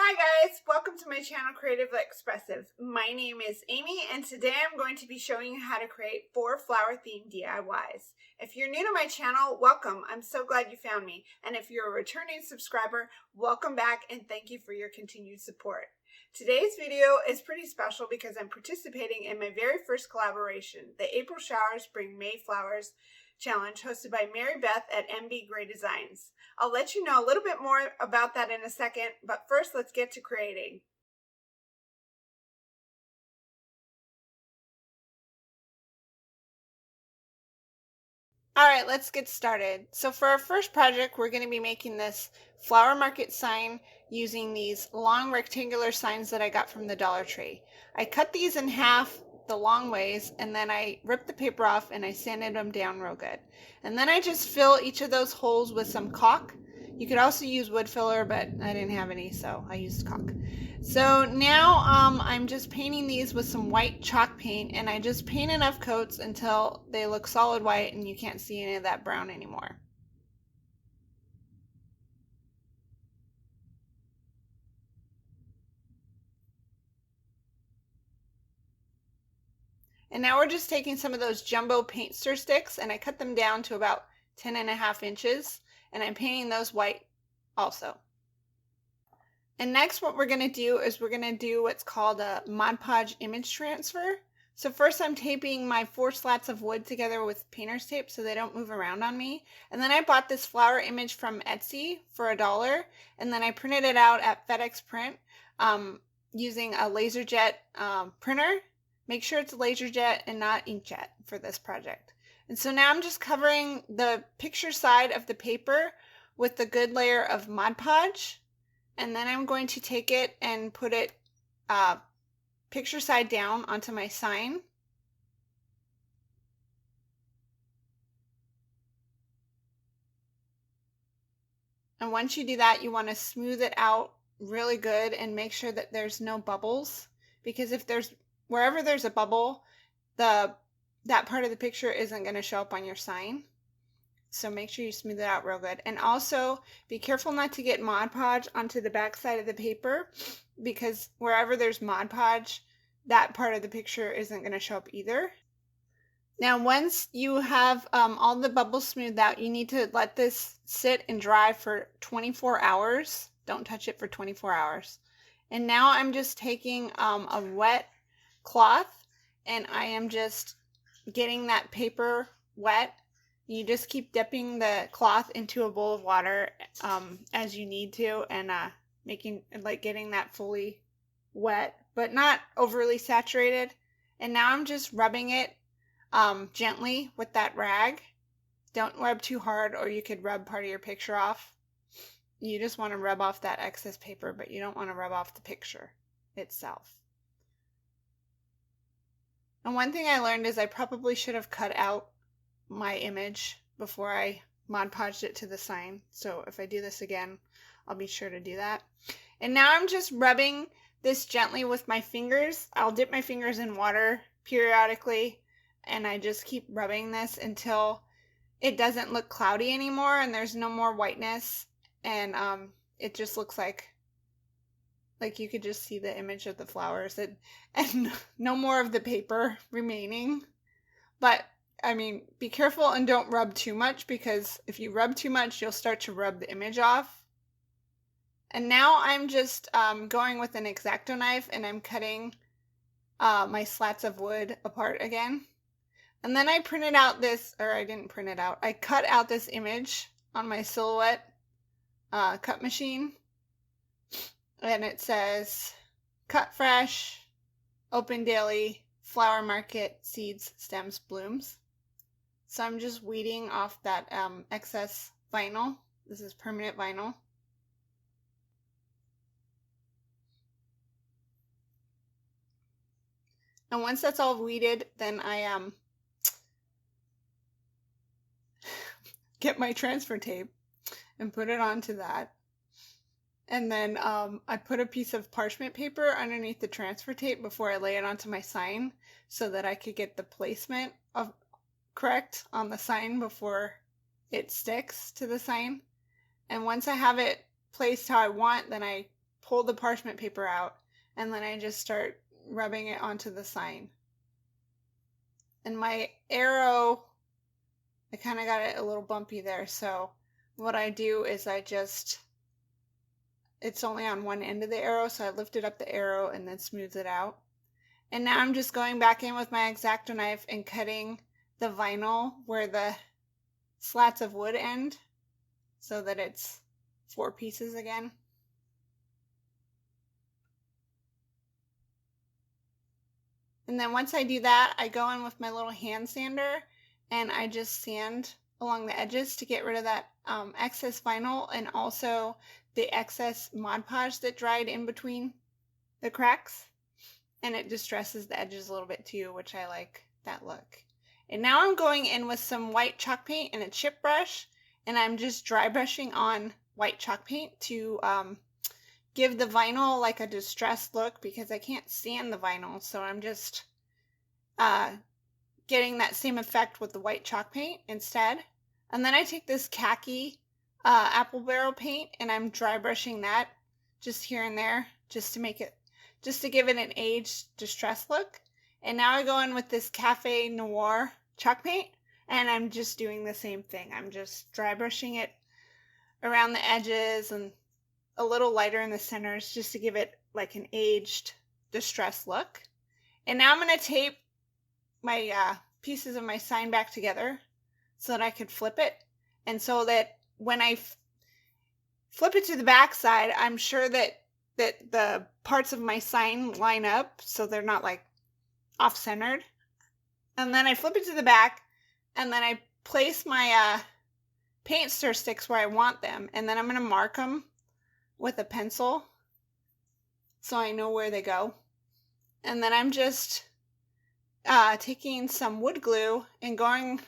Hi guys, welcome to my channel Creatively Expressive. My name is Amy and today I'm going to be showing you how to create 4 flower themed DIYs. If you're new to my channel, welcome. I'm so glad you found me. And if you're a returning subscriber, welcome back and thank you for your continued support. Today's video is pretty special because I'm participating in my very first collaboration, the April Showers Bring May Flowers Challenge hosted by Mary Beth at MB Gray Designs. I'll let you know a little bit more about that in a second, but first let's get to creating. Alright, let's get started. So for our first project, we're going to be making this flower market sign using these long rectangular signs that I got from the Dollar Tree. I cut these in half the long ways and then I ripped the paper off and I sanded them down real good. And then I just fill each of those holes with some caulk. You could also use wood filler, but I didn't have any, so I used caulk. So now I'm just painting these with some white chalk paint, and I just paint enough coats until they look solid white and you can't see any of that brown anymore. And now we're just taking some of those jumbo paint stir sticks and I cut them down to about 10.5 inches and I'm painting those white also. And next what we're going to do is we're going to do what's called a Mod Podge image transfer. So first I'm taping my 4 slats of wood together with painter's tape so they don't move around on me. And then I bought this flower image from Etsy for $1 and then I printed it out at FedEx Print using a LaserJet printer. Make sure it's LaserJet and not inkjet for this project. And so now I'm just covering the picture side of the paper with a good layer of Mod Podge. And then I'm going to take it and put it picture side down onto my sign. And once you do that, you want to smooth it out really good and make sure that there's no bubbles, because if wherever there's a bubble, that part of the picture isn't going to show up on your sign. So make sure you smooth it out real good. And also be careful not to get Mod Podge onto the back side of the paper, because wherever there's Mod Podge, that part of the picture isn't going to show up either. Now once you have all the bubbles smoothed out, you need to let this sit and dry for 24 hours. Don't touch it for 24 hours. And now I'm just taking a wet cloth and I am just getting that paper wet. You just keep dipping the cloth into a bowl of water as you need to, and getting that fully wet, but not overly saturated. And now I'm just rubbing it gently with that rag. Don't rub too hard or you could rub part of your picture off. You just want to rub off that excess paper, but you don't want to rub off the picture itself. And one thing I learned is I probably should have cut out my image before I Mod Podged it to the sign. So if I do this again, I'll be sure to do that. And now I'm just rubbing this gently with my fingers. I'll dip my fingers in water periodically and I just keep rubbing this until it doesn't look cloudy anymore and there's no more whiteness, and it just looks like you could just see the image of the flowers and no more of the paper remaining. But I mean, be careful and don't rub too much, because if you rub too much, you'll start to rub the image off. And now I'm just going with an X-Acto knife and I'm cutting my slats of wood apart again. And then I printed out this, or I didn't print it out, I cut out this image on my Silhouette cut machine. And it says, cut fresh, open daily, flower market, seeds, stems, blooms. So I'm just weeding off that excess vinyl. This is permanent vinyl. And once that's all weeded, then I get my transfer tape and put it onto that. And then I put a piece of parchment paper underneath the transfer tape before I lay it onto my sign so that I could get the placement correct on the sign before it sticks to the sign. And once I have it placed how I want, then I pull the parchment paper out, and then I just start rubbing it onto the sign. And my arrow, I kind of got it a little bumpy there, so what I do is it's only on one end of the arrow, so I lifted up the arrow and then smooth it out. And now I'm just going back in with my X-Acto knife and cutting the vinyl where the slats of wood end so that it's 4 pieces again. And then once I do that, I go in with my little hand sander and I just sand along the edges to get rid of that excess vinyl and also the excess Mod Podge that dried in between the cracks. And it distresses the edges a little bit too, which I like that look. And now I'm going in with some white chalk paint and a chip brush, and I'm just dry brushing on white chalk paint to give the vinyl like a distressed look because I can't stand the vinyl, so I'm just getting that same effect with the white chalk paint instead. And then I take this khaki apple barrel paint and I'm dry brushing that just here and there just to give it an aged distressed look. And now I go in with this Cafe Noir chalk paint and I'm just doing the same thing. I'm just dry brushing it around the edges and a little lighter in the centers just to give it like an aged distressed look. And now I'm going to tape my pieces of my sign back together so that I could flip it, and so that when I flip it to the back side, I'm sure that the parts of my sign line up so they're not like off-centered. And then I flip it to the back and then I place my paint stir sticks where I want them, and then I'm going to mark them with a pencil so I know where they go. And then I'm just taking some wood glue and going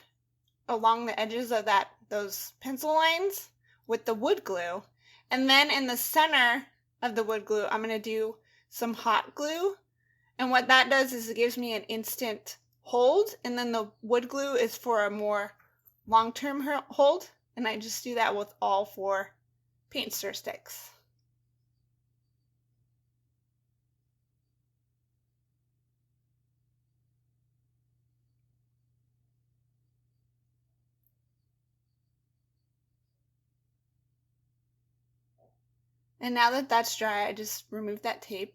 along the edges of those pencil lines with the wood glue. And then in the center of the wood glue, I'm going to do some hot glue. And what that does is it gives me an instant hold. And then the wood glue is for a more long-term hold. And I just do that with all 4 paint stir sticks. And now that that's dry, I just remove that tape.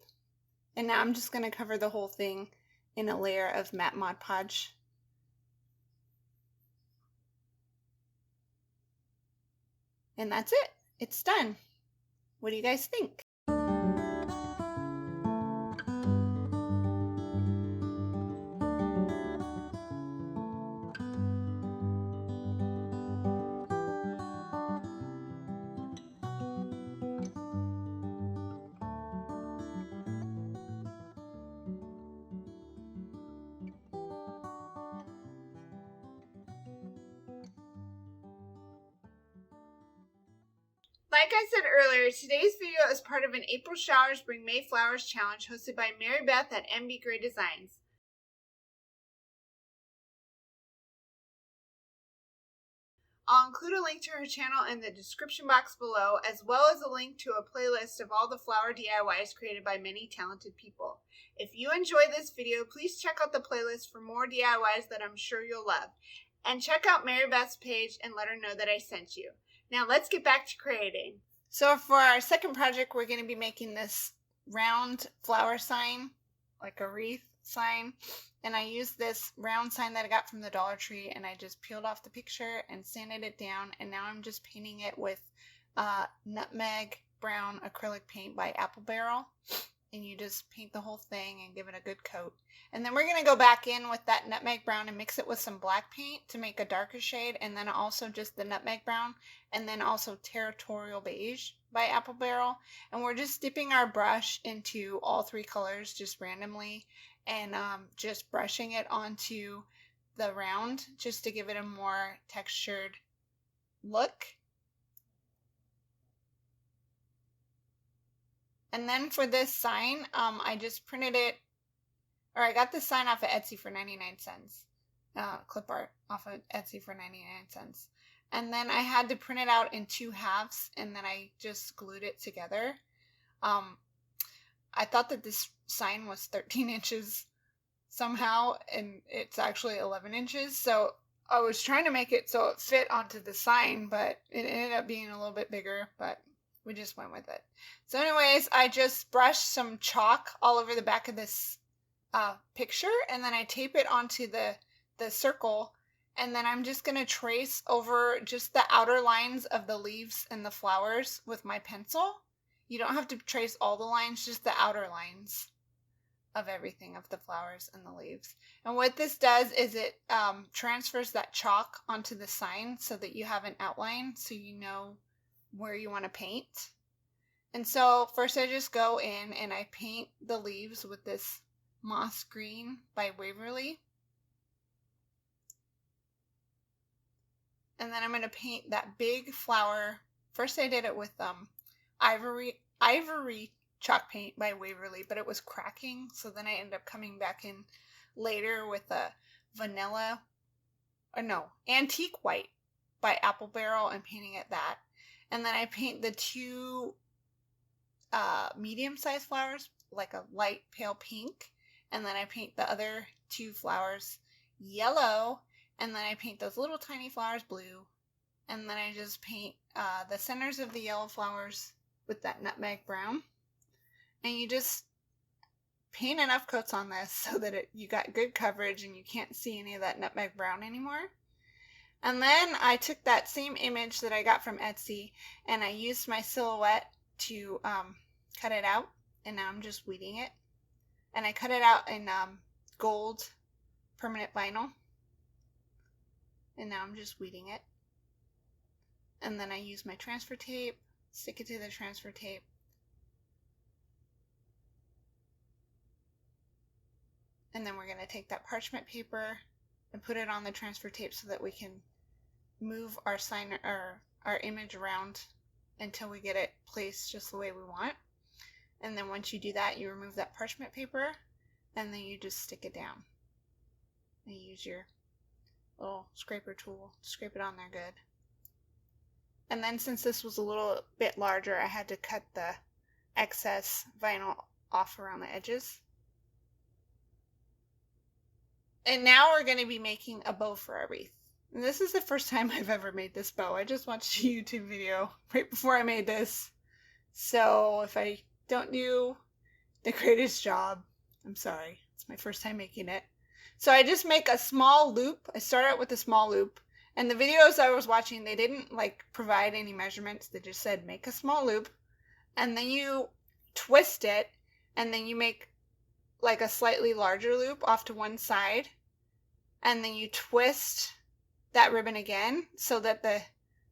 And now I'm just going to cover the whole thing in a layer of matte Mod Podge. And that's it. It's done. What do you guys think? Like I said earlier, today's video is part of an April Showers Bring May Flowers challenge hosted by Mary Beth at MB Gray Designs. I'll include a link to her channel in the description box below, as well as a link to a playlist of all the flower DIYs created by many talented people. If you enjoyed this video, please check out the playlist for more DIYs that I'm sure you'll love. And check out Mary Beth's page and let her know that I sent you. Now let's get back to creating. So for our second project, we're going to be making this round flower sign, like a wreath sign. And I used this round sign that I got from the Dollar Tree, and I just peeled off the picture and sanded it down. And now I'm just painting it with nutmeg brown acrylic paint by Apple Barrel. And you just paint the whole thing and give it a good coat. And then we're going to go back in with that nutmeg brown and mix it with some black paint to make a darker shade, and then also just the nutmeg brown, and then also Territorial Beige by Apple Barrel. And we're just dipping our brush into all 3 colors just randomly and just brushing it onto the round just to give it a more textured look. And then for this sign, I just printed it, or I got this sign off of Etsy for 99 cents. Clip art off of Etsy for 99 cents. And then I had to print it out in 2 halves, and then I just glued it together. I thought that this sign was 13 inches somehow, and it's actually 11 inches. So I was trying to make it so it fit onto the sign, but it ended up being a little bit bigger, but we just went with it. So anyways, I just brushed some chalk all over the back of this picture, and then I tape it onto the circle, and then I'm just going to trace over just the outer lines of the leaves and the flowers with my pencil. You don't have to trace all the lines, just the outer lines of everything, of the flowers and the leaves. And what this does is it transfers that chalk onto the sign so that you have an outline so you know where you want to paint. And so first I just go in and I paint the leaves with this Moss Green by Waverly. And then I'm going to paint that big flower. First I did it with Ivory chalk paint by Waverly, but it was cracking, so then I ended up coming back in later with a antique white by Apple Barrel and painting it that. And then I paint the two medium-sized flowers like a light pale pink, and then I paint the other two flowers yellow, and then I paint those little tiny flowers blue, and then I just paint the centers of the yellow flowers with that nutmeg brown. And you just paint enough coats on this so that you got good coverage and you can't see any of that nutmeg brown anymore. And then I took that same image that I got from Etsy and I used my Silhouette to cut it out, and now I'm just weeding it. And I cut it out in gold permanent vinyl, and now I'm just weeding it. And then I use my transfer tape, stick it to the transfer tape, and then we're going to take that parchment paper and put it on the transfer tape so that we can move our sign or our image around until we get it placed just the way we want. And then once you do that, you remove that parchment paper and then you just stick it down. And you use your little scraper tool to scrape it on there good. And then since this was a little bit larger, I had to cut the excess vinyl off around the edges. And now we're going to be making a bow for our wreath. And this is the first time I've ever made this bow. I just watched a YouTube video right before I made this. So if I don't do the greatest job, I'm sorry. It's my first time making it. So I just make a small loop. I start out with a small loop. And the videos I was watching, they didn't provide any measurements. They just said make a small loop. And then you twist it. And then you make a slightly larger loop off to one side. And then you twist that ribbon again so that the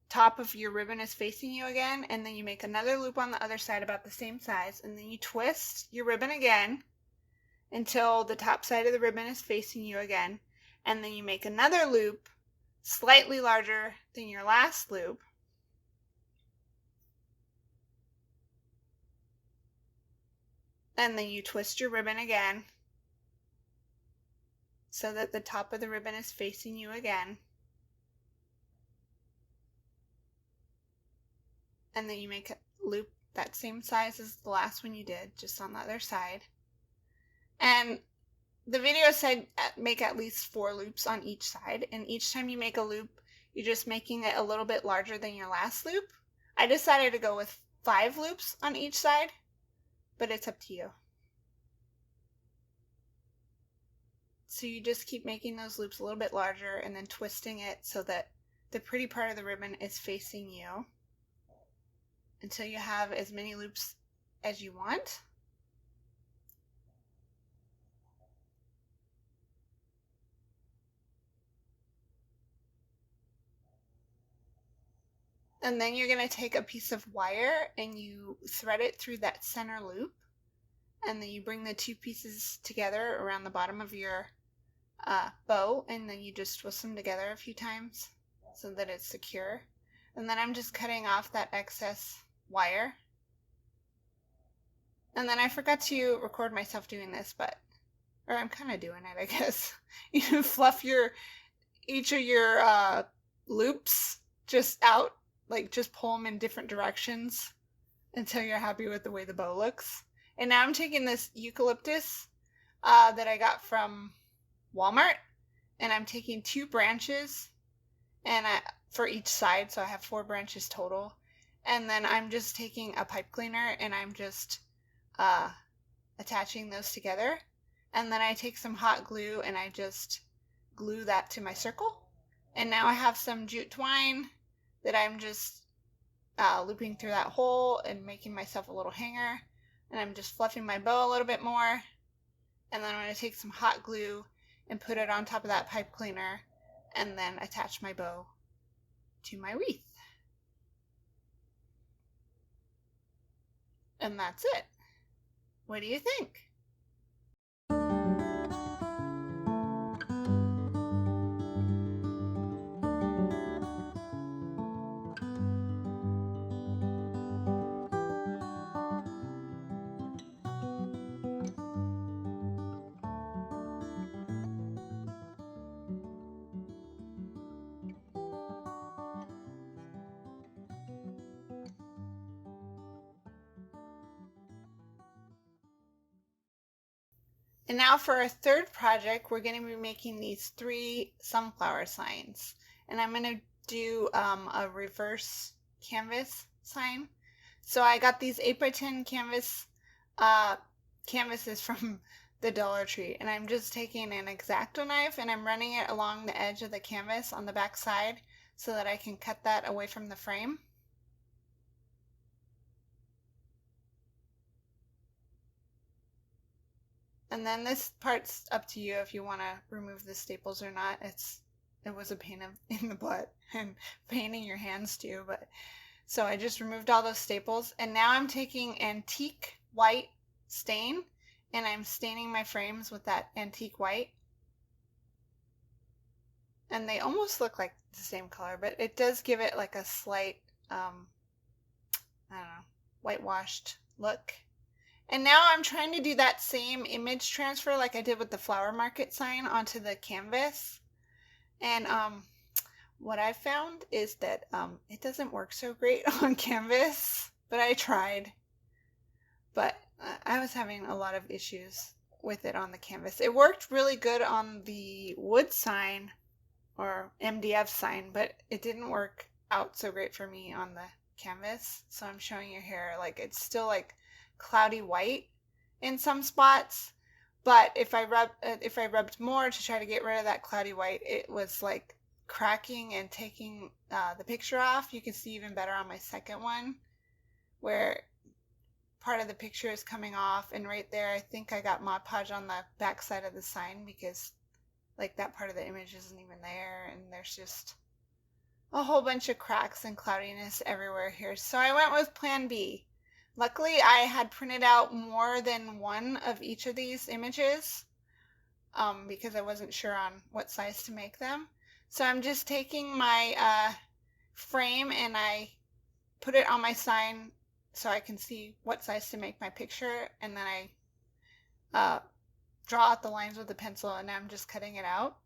top of your ribbon is facing you again. And then you make another loop on the other side about the same size. And then you twist your ribbon again until the top side of the ribbon is facing you again. And then you make another loop slightly larger than your last loop. And then you twist your ribbon again so that the top of the ribbon is facing you again. And then you make a loop that same size as the last one you did, just on the other side. And the video said make at least 4 loops on each side, and each time you make a loop, you're just making it a little bit larger than your last loop. I decided to go with 5 loops on each side, but it's up to you. So you just keep making those loops a little bit larger and then twisting it so that the pretty part of the ribbon is facing you until you have as many loops as you want. And then you're going to take a piece of wire and you thread it through that center loop. And then you bring the 2 pieces together around the bottom of your bow, and then you just twist them together a few times so that it's secure. And then I'm just cutting off that excess wire. And then I forgot to record myself doing this, or I'm kind of doing it, I guess. You fluff each of your loops just out, just pull them in different directions until you're happy with the way the bow looks. And now I'm taking this eucalyptus that I got from Walmart, and I'm taking 2 branches and for each side, so I have 4 branches total. And then I'm just taking a pipe cleaner and I'm just attaching those together. And then I take some hot glue and I just glue that to my circle. And now I have some jute twine that I'm just looping through that hole and making myself a little hanger. And I'm just fluffing my bow a little bit more. And then I'm going to take some hot glue and put it on top of that pipe cleaner and then attach my bow to my wreath. And that's it. What do you think? And now for our third project, we're going to be making these 3 sunflower signs. And I'm going to do a reverse canvas sign. So I got these 8x10 canvases from the Dollar Tree. And I'm just taking an X-Acto knife and I'm running it along the edge of the canvas on the back side so that I can cut that away from the frame. And then this part's up to you if you want to remove the staples or not. It was a pain in the butt and pain in your hands too. But so I just removed all those staples, and now I'm taking antique white stain and I'm staining my frames with that antique white. And they almost look like the same color, but it does give it like a slight, I don't know, whitewashed look. And now I'm trying to do that same image transfer like I did with the flower market sign onto the canvas. And what I found is that it doesn't work so great on canvas, but I tried. But I was having a lot of issues with it on the canvas. It worked really good on the wood sign or MDF sign, but it didn't work out so great for me on the canvas. So I'm showing you here, like it's still like cloudy white in some spots, but if I rubbed more to try to get rid of that cloudy white, it was like cracking and taking the picture off. You can see even better on my second one where part of the picture is coming off, and right there I think I got Mod Podge on the back side of the sign because like that part of the image isn't even there, and there's just a whole bunch of cracks and cloudiness everywhere here. So I went with Plan B. Luckily, I had printed out more than one of each of these images because I wasn't sure on what size to make them. So I'm just taking my frame and I put it on my sign so I can see what size to make my picture, and then I draw out the lines with a pencil, and I'm just cutting it out.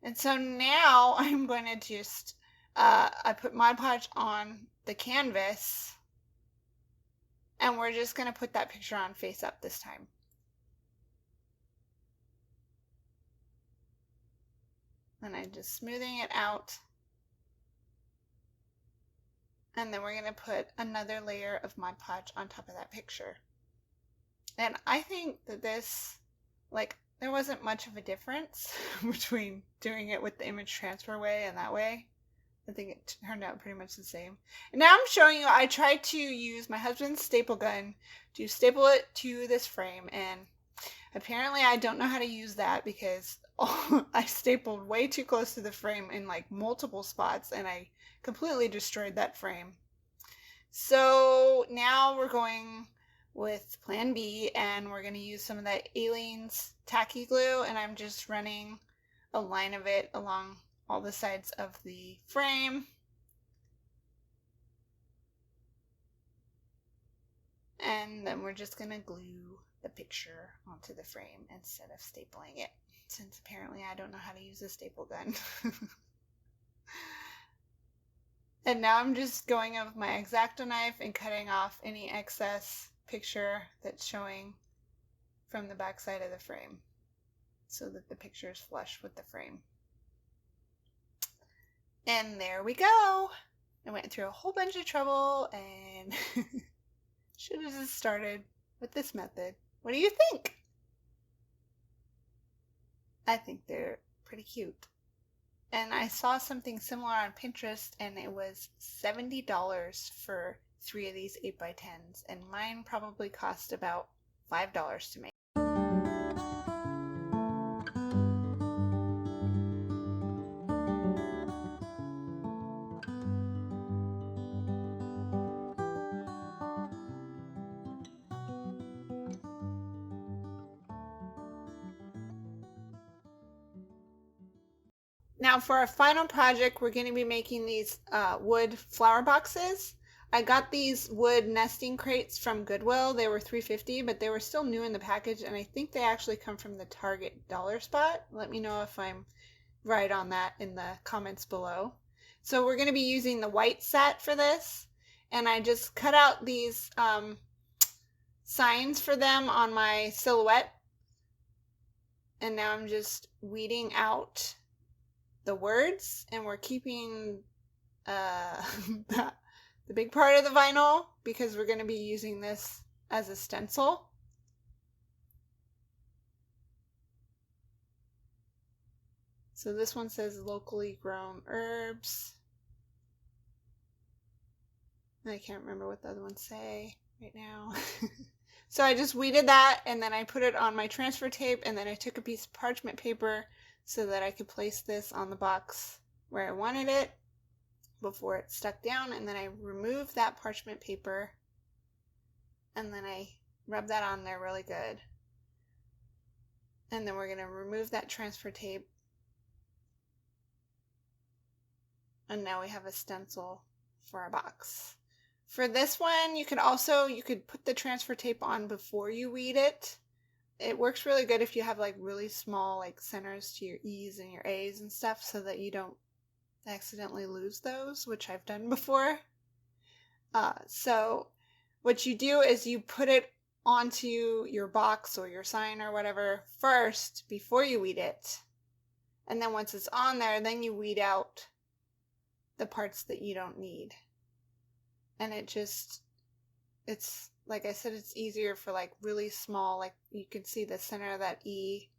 And so now I'm going to just, I put Mod Podge on the canvas, and we're just going to put that picture on face up this time. And I'm just smoothing it out. And then we're going to put another layer of Mod Podge on top of that picture. And I think that this, like, there wasn't much of a difference between doing it with the image transfer way and that way. I think it turned out pretty much the same. And now I'm showing you, I tried to use my husband's staple gun to staple it to this frame, and apparently I don't know how to use that because I stapled way too close to the frame in like multiple spots, and I completely destroyed that frame. So now we're going with Plan B, and we're going to use some of that Aleene's tacky glue, and I'm just running a line of it along all the sides of the frame. And then we're just going to glue the picture onto the frame instead of stapling it, since apparently I don't know how to use a staple gun. And now I'm just going with my X-Acto knife and cutting off any excess picture that's showing from the back side of the frame so that the picture is flush with the frame. And there we go. I went through a whole bunch of trouble and should have just started with this method. What do you think? I think they're pretty cute. And I saw something similar on Pinterest and it was $70 for 3 of these 8x10s, and mine probably cost about $5 to make. Now for our final project, we're going to be making these wood flower boxes. I got these wood nesting crates from Goodwill. They were $3.50, but they were still new in the package, and I think they actually come from the Target dollar spot. Let me know if I'm right on that in the comments below. So we're going to be using the white set for this, and I just cut out these signs for them on my silhouette, and now I'm just weeding out the words, and we're keeping the big part of the vinyl because we're going to be using this as a stencil. So this one says locally grown herbs. I can't remember what the other ones say right now. So I just weeded that, and then I put it on my transfer tape, and then I took a piece of parchment paper so that I could place this on the box where I wanted it before it stuck down, and then I removed that parchment paper, and then I rubbed that on there really good. And then we're going to remove that transfer tape, and now we have a stencil for our box. For this one, you could put the transfer tape on before you weed it. It works really good if you have like really small like centers to your E's and your A's and stuff, so that you don't accidentally lose those, which I've done before. So what you do is you put it onto your box or your sign or whatever first before you weed it. And then once it's on there, then you weed out the parts that you don't need. And it's like I said, it's easier for like really small, like you can see the center of that E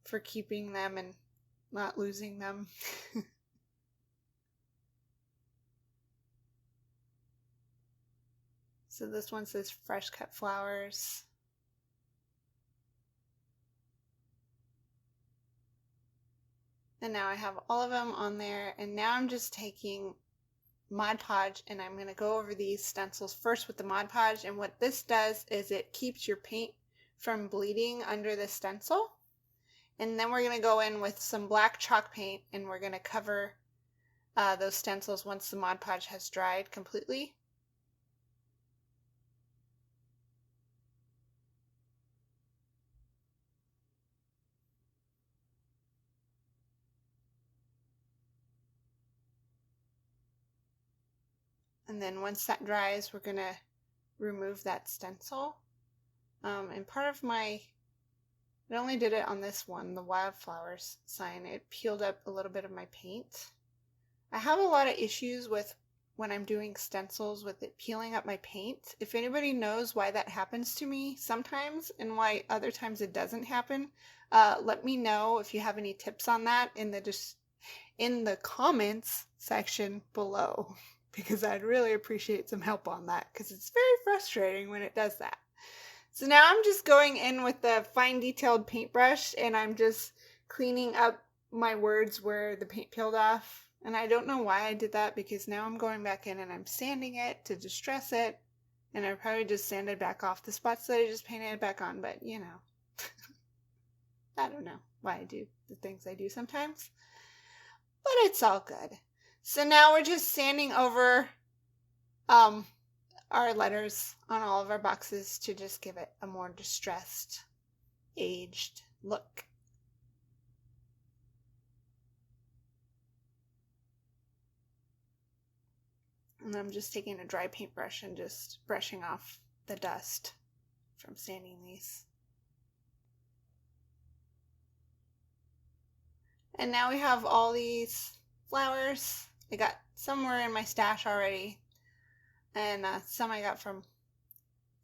for keeping them and not losing them. So this one says fresh cut flowers. And now I have all of them on there, and now I'm just taking Mod Podge and I'm going to go over these stencils first with the Mod Podge. And what this does is it keeps your paint from bleeding under the stencil. And then we're going to go in with some black chalk paint and we're going to cover those stencils once the Mod Podge has dried completely. And then once that dries, we're going to remove that stencil. And part of I only did it on this one, the wildflowers sign. It peeled up a little bit of my paint. I have a lot of issues with when I'm doing stencils with it peeling up my paint. If anybody knows why that happens to me sometimes and why other times it doesn't happen, let me know if you have any tips on that in the comments section below, because I'd really appreciate some help on that, because it's very frustrating when it does that. So now I'm just going in with the fine detailed paintbrush and I'm just cleaning up my words where the paint peeled off. And I don't know why I did that, because now I'm going back in and I'm sanding it to distress it. And I probably just sanded back off the spots that I just painted back on, but you know. I don't know why I do the things I do sometimes. But it's all good. So now we're just sanding over our letters on all of our boxes to just give it a more distressed, aged look. And I'm just taking a dry paintbrush and just brushing off the dust from sanding these. And now we have all these flowers. I got some were in my stash already, and some I got from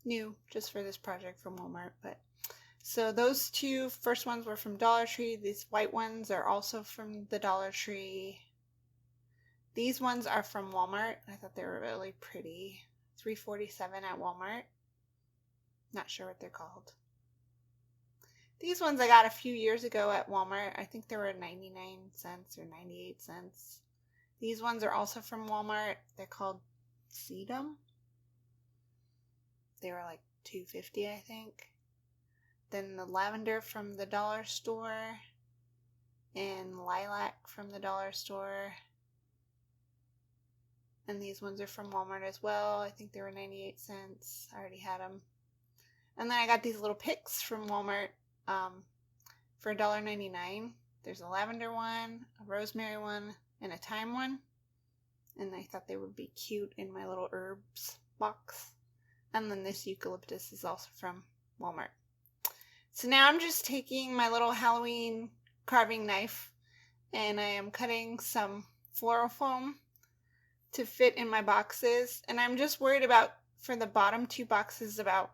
new just for this project from Walmart. But so those two first ones were from Dollar Tree. These white ones are also from the Dollar Tree. These ones are from Walmart. I thought they were really pretty. $3.47 at Walmart. Not sure what they're called. These ones I got a few years ago at Walmart. I think they were 99 cents or 98 cents. These ones are also from Walmart. They're called Sedum. They were like $2.50, I think. Then the lavender from the dollar store and lilac from the dollar store. And these ones are from Walmart as well. I think they were 98 cents. I already had them. And then I got these little picks from Walmart for $1.99. There's a lavender one, a rosemary one, and a thyme one. And I thought they would be cute in my little herbs box. And then this eucalyptus is also from Walmart. So now I'm just taking my little Halloween carving knife and I am cutting some floral foam to fit in my boxes. And I'm just worried about, for the bottom two boxes, about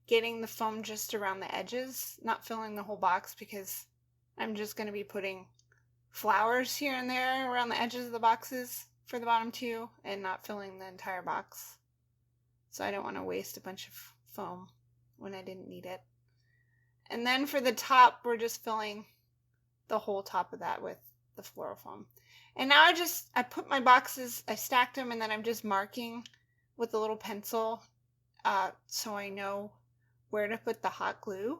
getting the foam just around the edges, not filling the whole box, because I'm just going to be putting flowers here and there around the edges of the boxes for the bottom two and not filling the entire box. So I don't want to waste a bunch of foam when I didn't need it. And then for the top, we're just filling the whole top of that with the floral foam. And now I put my boxes, I stacked them, and then I'm just marking with a little pencil so I know where to put the hot glue.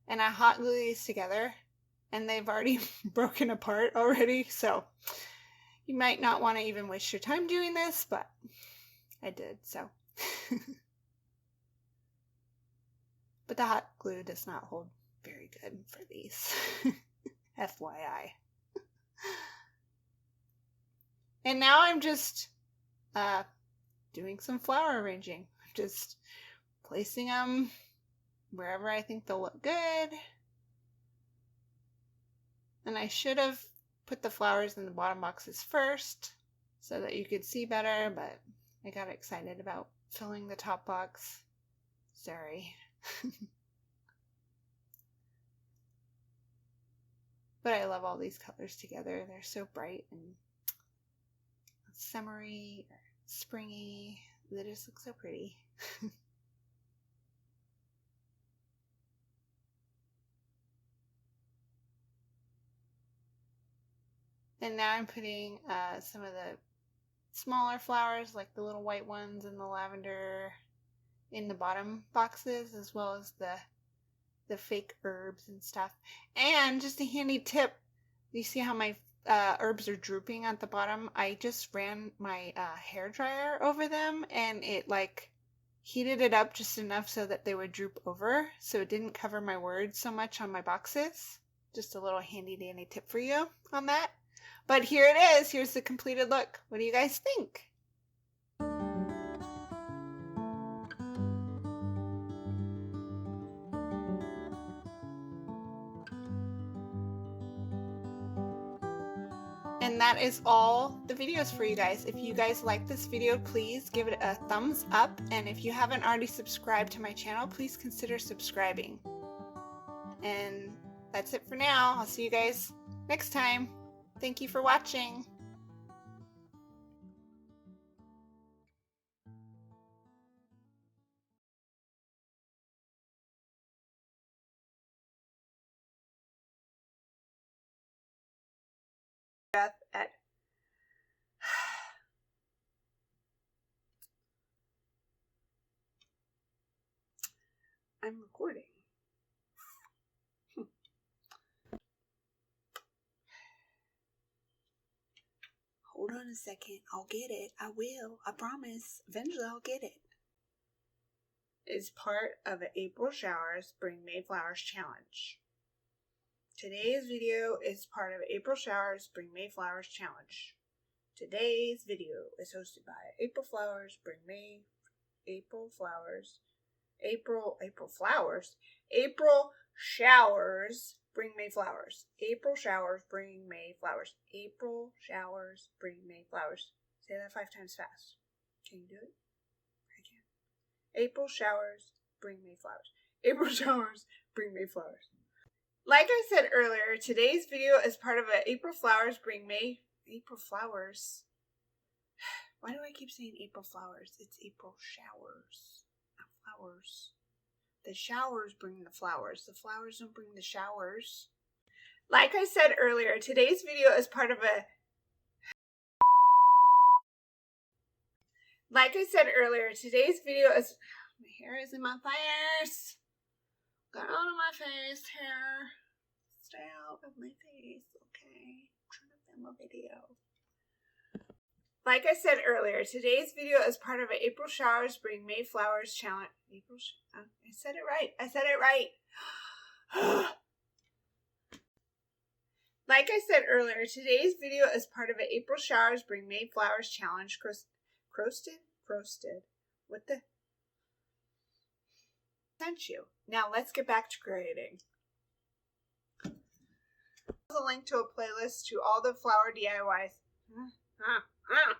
And I hot glue these together, and they've already broken apart already, so you might not want to even waste your time doing this, but I did, so. But the hot glue does not hold very good for these. FYI. And now I'm just doing some flower arranging. Just placing them wherever I think they'll look good. And I should have put the flowers in the bottom boxes first so that you could see better, but I got excited about filling the top box. Sorry. But I love all these colors together. They're so bright and summery or springy. They just look so pretty. And now I'm putting some of the smaller flowers, like the little white ones and the lavender, in the bottom boxes, as well as the fake herbs and stuff. And just a handy tip, you see how my herbs are drooping at the bottom? I just ran my hair dryer over them, and it like heated it up just enough so that they would droop over, so it didn't cover my words so much on my boxes. Just a little handy dandy tip for you on that. But here it is. Here's the completed look. What do you guys think? And that is all the videos for you guys. If you guys like this video, please give it a thumbs up. And if you haven't already subscribed to my channel, please consider subscribing. And that's it for now. I'll see you guys next time. Thank you for watching. At I'm recording. Hold on a second. I'll get it. I will. I promise. Eventually I'll get it. It's part of the April Showers Bring Mayflowers Challenge. Today's video is part of April Showers Bring Mayflowers Challenge. Today's video is hosted by April Flowers Bring May. April Showers Bring May Flowers. April Showers Bring May Flowers. April Showers Bring May Flowers. Say that 5 times fast. Can you do it? I can. April Showers Bring May Flowers. April Showers Bring May Flowers. Like I said earlier, today's video is part of a April Flowers Bring May. April Flowers? Why do I keep saying April Flowers? It's April Showers, not flowers. The showers bring the flowers. The flowers don't bring the showers. Like I said earlier, today's video is part of a... Like I said earlier, today's video is... My hair is in my face. Got out of my face, hair. Stay out of my face, okay? I'm trying to film a video. Like I said earlier, today's video is part of an April Showers Bring May Flowers challenge. I said it right. Like I said earlier, today's video is part of an April Showers Bring May Flowers challenge. Crosted. What the? Sent you. Now let's get back to creating. A link to a playlist to all the flower DIYs.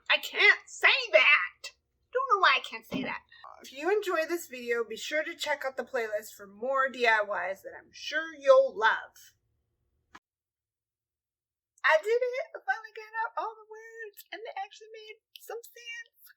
I can't say that. Don't know why I can't say that. If you enjoy this video, be sure to check out the playlist for more DIYs that I'm sure you'll love. I did it. I finally got out all the words and they actually made some sense.